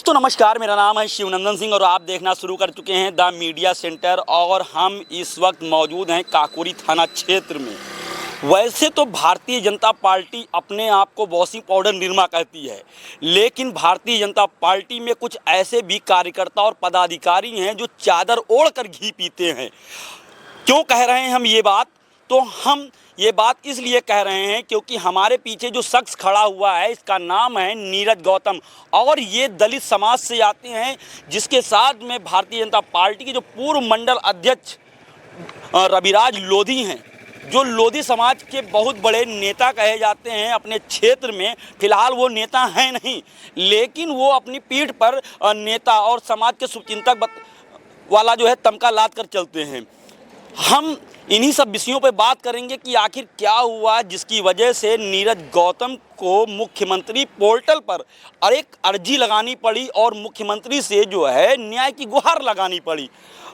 दोस्तों नमस्कार, मेरा नाम है शिवनंदन सिंह और आप देखना शुरू कर चुके हैं द मीडिया सेंटर। और हम इस वक्त मौजूद हैं काकोरी थाना क्षेत्र में। वैसे तो भारतीय जनता पार्टी अपने आप को वॉशिंग पाउडर निर्मा कहती है, लेकिन भारतीय जनता पार्टी में कुछ ऐसे भी कार्यकर्ता और पदाधिकारी हैं जो चादर ओढ़ कर घी पीते हैं। क्यों कह रहे हैं हम ये बात? तो हम ये बात इसलिए कह रहे हैं क्योंकि हमारे पीछे जो शख्स खड़ा हुआ है इसका नाम है नीरज गौतम, और ये दलित समाज से आते हैं, जिसके साथ में भारतीय जनता पार्टी के जो पूर्व मंडल अध्यक्ष रविराज लोधी हैं, जो लोधी समाज के बहुत बड़े नेता कहे जाते हैं अपने क्षेत्र में। फिलहाल वो नेता हैं नहीं, लेकिन वो अपनी पीठ पर नेता और समाज के शुभचिंतक वाला जो है तमका लाद कर चलते हैं। हम इन्हीं सब विषयों पर बात करेंगे कि आखिर क्या हुआ जिसकी वजह से नीरज गौतम को मुख्यमंत्री पोर्टल पर एक अर्जी लगानी पड़ी और मुख्यमंत्री से जो है न्याय की गुहार लगानी पड़ी।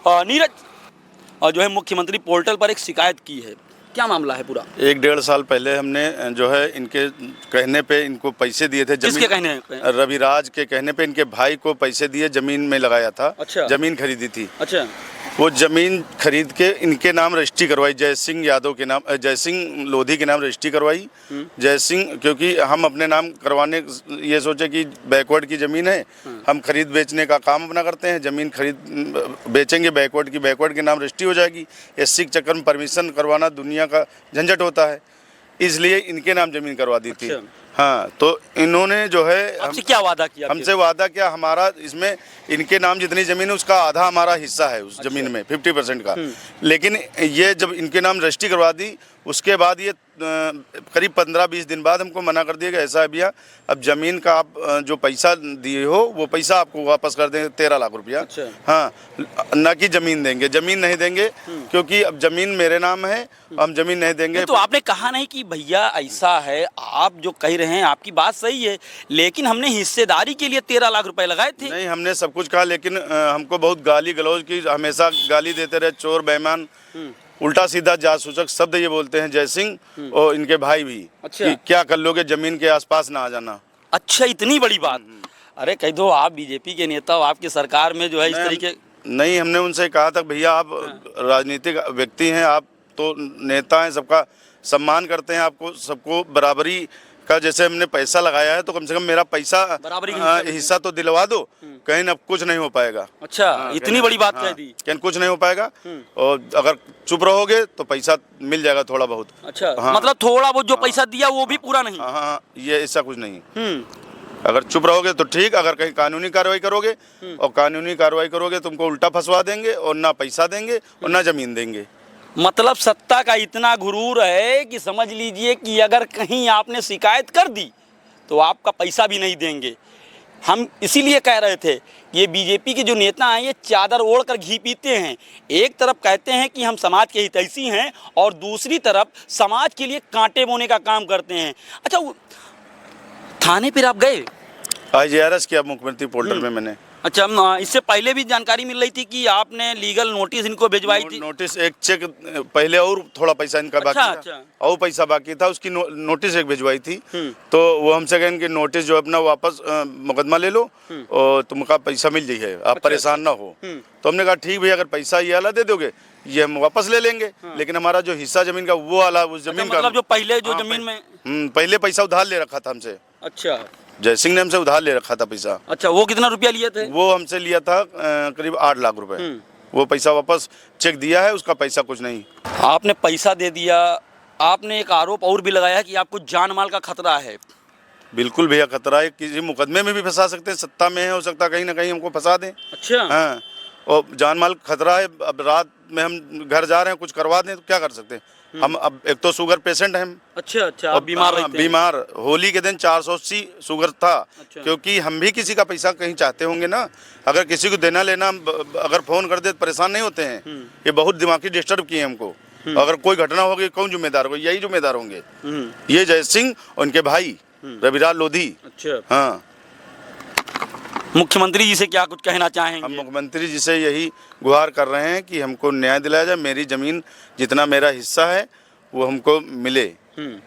नीरज जो है मुख्यमंत्री पोर्टल पर एक शिकायत की है, क्या मामला है पूरा? 1-1.5 साल पहले हमने जो है इनके कहने पे इनको पैसे दिए थे। किसके कहने पे? रविराज के कहने पे इनके भाई को पैसे दिए, जमीन में लगाया था। अच्छा। जमीन खरीदी थी। अच्छा। वो जमीन खरीद के इनके नाम रजिस्ट्री करवाई, जय सिंह यादव के नाम, जय सिंह लोधी के नाम रजिस्ट्री करवाई। जय सिंह, क्योंकि हम अपने नाम करवाने ये सोचे कि बैकवर्ड की ज़मीन है, हम खरीद बेचने का काम अपना करते हैं, ज़मीन खरीद बेचेंगे बैकवर्ड की, बैकवर्ड के नाम रजिस्ट्री हो जाएगी। एससी के चक्कर में परमिशन करवाना दुनिया का झंझट होता है, इसलिए इनके नाम ज़मीन करवा दी थी। अच्छा। हाँ, तो इन्होंने जो है हमसे क्या वादा किया? हमसे वादा किया, हमारा इसमें इनके नाम जितनी ज़मीन है उसका आधा हमारा हिस्सा है उस ज़मीन में, 50% का। लेकिन ये जब इनके नाम रजिस्ट्री करवा दी, उसके बाद ये करीब 15-20 दिन बाद हमको मना कर दिया कि ऐसा है भैया, अब ज़मीन का आप जो पैसा दिए हो वो पैसा आपको वापस कर देंगे, 13 लाख रुपया। अच्छा। हाँ, ना कि ज़मीन देंगे, ज़मीन नहीं देंगे, क्योंकि अब ज़मीन मेरे नाम है, हम ज़मीन नहीं देंगे। तो आपने कहा नहीं कि भैया ऐसा है, आप जो कह रहे हैं आपकी बात सही है, लेकिन हमने हिस्सेदारी के लिए 13 लाख रुपए लगाए थे। नहीं, हमने सब कुछ कहा, लेकिन हमको बहुत गाली गलौज की, हमेशा गाली देते रहे, चोर बेईमान, उल्टा सीधा जासूसक शब्द ये बोलते हैं जय सिंह और इनके भाई भी। अच्छा। कि क्या कर लोगे, जमीन के आसपास ना आ जाना। अच्छा, इतनी बड़ी बात? अरे कह दो, आप बीजेपी के नेता हो, आपकी सरकार में जो है इस तरीके। नहीं, हमने उनसे कहा था भैया आप राजनीतिक व्यक्ति हैं, आप तो नेता हैं, सबका सम्मान करते हैं, आपको सबको बराबरी का, जैसे हमने पैसा लगाया है तो कम से कम मेरा पैसा बराबरी हिस्सा तो दिलवा दो। कहीं ना कुछ नहीं हो पाएगा। अच्छा, इतनी बड़ी बात कह दी। कहीं कुछ नहीं हो पाएगा, और अगर चुप रहोगे तो पैसा मिल जाएगा थोड़ा बहुत। अच्छा। हाँ। मतलब थोड़ा बहुत जो पैसा दिया वो भी पूरा नहीं? हाँ, ये ऐसा कुछ नहीं। अगर चुप रहोगे तो ठीक, अगर कहीं कानूनी कार्रवाई करोगे और कानूनी कार्रवाई करोगे तुमको उल्टा फंसवा देंगे, और ना पैसा देंगे और ना जमीन देंगे। मतलब सत्ता का इतना गुरूर है कि समझ लीजिए कि अगर कहीं आपने शिकायत कर दी तो आपका पैसा भी नहीं देंगे। हम इसीलिए कह रहे थे कि ये बीजेपी के जो नेता हैं ये चादर ओढ़ कर घी पीते हैं। एक तरफ कहते हैं कि हम समाज के हितैषी हैं, और दूसरी तरफ समाज के लिए कांटे बोने का काम करते हैं। अच्छा, थाने पर आप गए? IGRS किया मुख्यमंत्री पोर्टल में मैंने। अच्छा, इससे पहले भी जानकारी मिल रही थी कि आपने लीगल नोटिस इनको भिजवाई थी? नोटिस, एक चेक पहले और थोड़ा पैसा इनका बाकी था। अच्छा। और पैसा बाकी था, उसकी नोटिस एक भिजवाई थी। तो वो हमसे कहें कि नोटिस जो अपना वापस मुकदमा ले लो और तुमका पैसा मिल जाइए, आप परेशान ना हो। तो हमने कहा ठीक भैया, अगर पैसा ये वाला दे दोगे ये हम वापस ले लेंगे, लेकिन हमारा जो हिस्सा जमीन का वो वाला, उस जमीन का मतलब जो पहले जो जमीन में पहले पैसा उधार ले रखा था हमसे। अच्छा। जय सिंह ने हमसे उधार ले रखा था पैसा। अच्छा, वो कितना रुपया लिए थे? वो हमसे लिया था करीब 8 लाख रुपए। वो पैसा वापस चेक दिया है, उसका पैसा कुछ नहीं। आपने पैसा दे दिया, आपने एक आरोप और भी लगाया कि आपको जान माल का खतरा है। बिल्कुल भैया, खतरा है, किसी मुकदमे में भी फंसा सकते हैं, सत्ता में है, हो सकता है कहीं ना कहीं हमको फंसा दें। अच्छा। हाँ, और जान माल खतरा है। अब रात में हम घर जा रहे हैं, कुछ करवा दें तो क्या कर सकते हैं हम? अब एक तो शुगर पेशेंट हैं हम। अच्छा। अच्छा, आप बीमार रहते हैं? बीमार, होली के दिन 480 शुगर था। अच्छा। क्योंकि हम भी किसी का पैसा कहीं चाहते होंगे ना, अगर किसी को देना लेना अगर फोन कर दे तो परेशान नहीं होते हैं। ये बहुत दिमागी डिस्टर्ब किए हमको। अगर कोई घटना होगी कौन जिम्मेदार होगा? यही जिम्मेदार होंगे, ये जय सिंह और उनके भाई रविराज लोधी। अच्छा। हाँ, मुख्यमंत्री जी से क्या कुछ कहना चाहेंगे? हम मुख्यमंत्री जी से यही गुहार कर रहे हैं कि हमको न्याय दिलाया जाए, मेरी ज़मीन जितना मेरा हिस्सा है वो हमको मिले।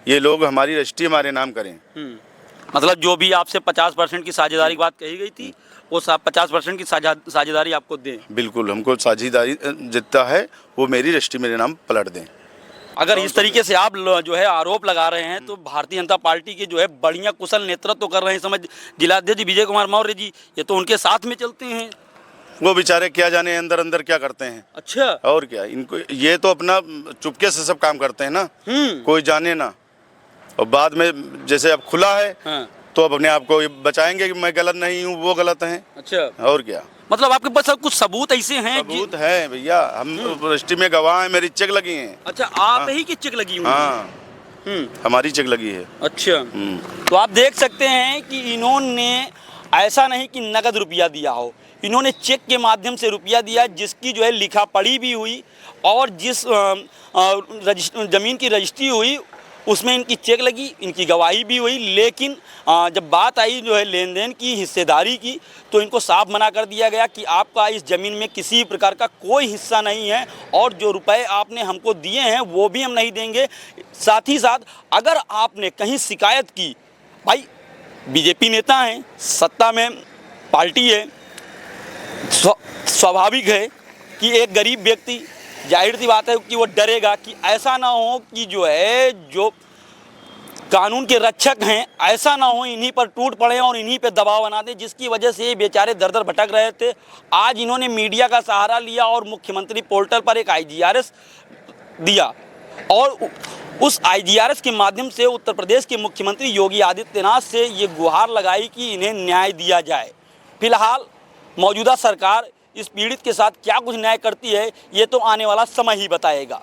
ये लोग हमारी रजिस्ट्री हमारे नाम करें। मतलब जो भी आपसे 50% की साझेदारी की बात कही गई थी, वो 50% की साझेदारी आपको दें। बिल्कुल, हमको साझेदारी जितना है वो मेरी रजिस्ट्री मेरे नाम पलट दें। अगर इस तरीके से आप जो है आरोप लगा रहे हैं, तो भारतीय जनता पार्टी के जो है बढ़िया कुशल नेतृत्व तो कर रहे हैं समझ जिलाध्यक्ष विजय कुमार मौर्य जी, ये तो उनके साथ में चलते हैं। वो बेचारे क्या जाने अंदर अंदर क्या करते हैं। अच्छा। और क्या, इनको ये तो अपना चुपके से सब काम करते हैं ना, कोई जाने ना, और बाद में जैसे अब खुला है हाँ। तो अब अपने आप को ये बचाएंगे कि मैं गलत नहीं हूँ, वो गलत हैं। अच्छा। और क्या, मतलब आपके पास सब कुछ सबूत ऐसे हैं? सबूत है भैया, हम रजिस्ट्री में गवाह हैं, मेरी चेक लगी हैं। अच्छा, आप ही की चेक लगी हुई है? हाँ, हमारी चेक लगी है। अच्छा, तो आप देख सकते हैं कि इन्होंने ऐसा नहीं कि नगद रुपया दिया हो, इन्होंने चेक के माध्यम से रुपया दिया, जिसकी जो है लिखा पढ़ी भी हुई, और जिस ज़मीन की रजिस्ट्री हुई उसमें इनकी चेक लगी, इनकी गवाही भी हुई। लेकिन जब बात आई जो है लेन देन की, हिस्सेदारी की, तो इनको साफ मना कर दिया गया कि आपका इस ज़मीन में किसी प्रकार का कोई हिस्सा नहीं है, और जो रुपए आपने हमको दिए हैं वो भी हम नहीं देंगे। साथ ही साथ अगर आपने कहीं शिकायत की, भाई बीजेपी नेता हैं, सत्ता में पार्टी है, स्वाभाविक है कि एक गरीब व्यक्ति, जाहिर सी बात है कि वो डरेगा कि ऐसा ना हो कि जो है जो कानून के रक्षक हैं, ऐसा ना हो इन्हीं पर टूट पड़े और इन्हीं पे दबाव बना दें, जिसकी वजह से ये बेचारे दर दर भटक रहे थे। आज इन्होंने मीडिया का सहारा लिया और मुख्यमंत्री पोर्टल पर एक IGRS दिया, और उस IGRS के माध्यम से उत्तर प्रदेश के मुख्यमंत्री योगी आदित्यनाथ से ये गुहार लगाई कि इन्हें न्याय दिया जाए। फिलहाल मौजूदा सरकार इस पीड़ित के साथ क्या कुछ न्याय करती है, ये तो आने वाला समय ही बताएगा।